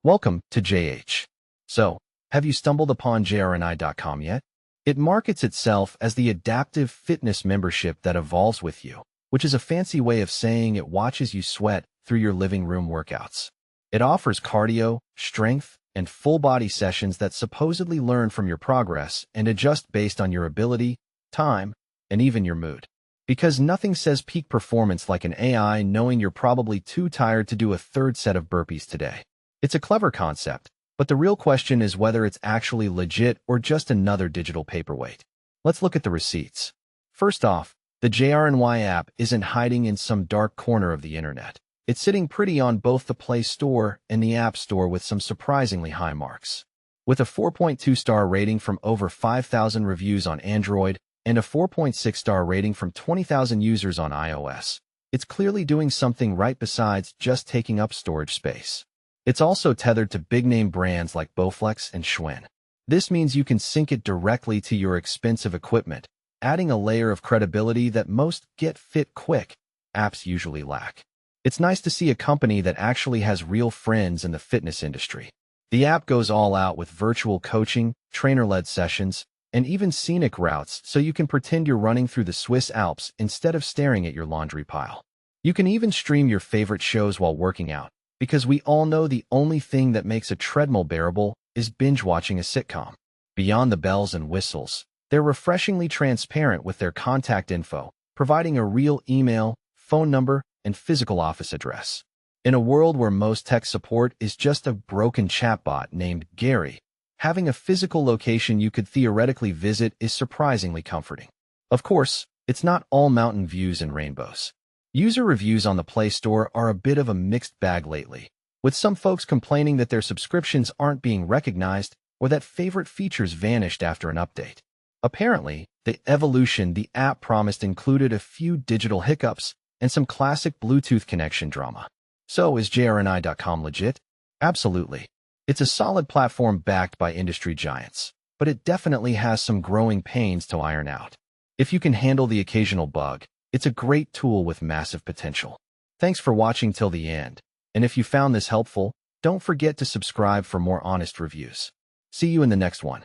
Welcome to JH. So, have you stumbled upon JRNY.com yet? It markets itself as the adaptive fitness membership that evolves with you, which is a fancy way of saying it watches you sweat through your living room workouts. It offers cardio, strength, and full-body sessions that supposedly learn from your progress and adjust based on your ability, time, and even your mood. Because nothing says peak performance like an AI knowing you're probably too tired to do a third set of burpees today. It's a clever concept, but the real question is whether it's actually legit or just another digital paperweight. Let's look at the receipts. First off, the JRNY app isn't hiding in some dark corner of the internet. It's sitting pretty on both the Play Store and the App Store with some surprisingly high marks. With a 4.2-star rating from over 5,000 reviews on Android and a 4.6-star rating from 20,000 users on iOS, it's clearly doing something right besides just taking up storage space. It's also tethered to big-name brands like Bowflex and Schwinn. This means you can sync it directly to your expensive equipment, adding a layer of credibility that most get-fit-quick apps usually lack. It's nice to see a company that actually has real friends in the fitness industry. The app goes all out with virtual coaching, trainer-led sessions, and even scenic routes so you can pretend you're running through the Swiss Alps instead of staring at your laundry pile. You can even stream your favorite shows while working out, because we all know the only thing that makes a treadmill bearable is binge-watching a sitcom. Beyond the bells and whistles, they're refreshingly transparent with their contact info, providing a real email, phone number, and physical office address. In a world where most tech support is just a broken chatbot named Gary, having a physical location you could theoretically visit is surprisingly comforting. Of course, it's not all mountain views and rainbows. User reviews on the Play Store are a bit of a mixed bag lately, with some folks complaining that their subscriptions aren't being recognized or that favorite features vanished after an update. Apparently, the evolution the app promised included a few digital hiccups and some classic Bluetooth connection drama. So, is JRNY.com legit? Absolutely. It's a solid platform backed by industry giants, but it definitely has some growing pains to iron out. If you can handle the occasional bug, it's a great tool with massive potential. Thanks for watching till the end, and if you found this helpful, don't forget to subscribe for more honest reviews. See you in the next one.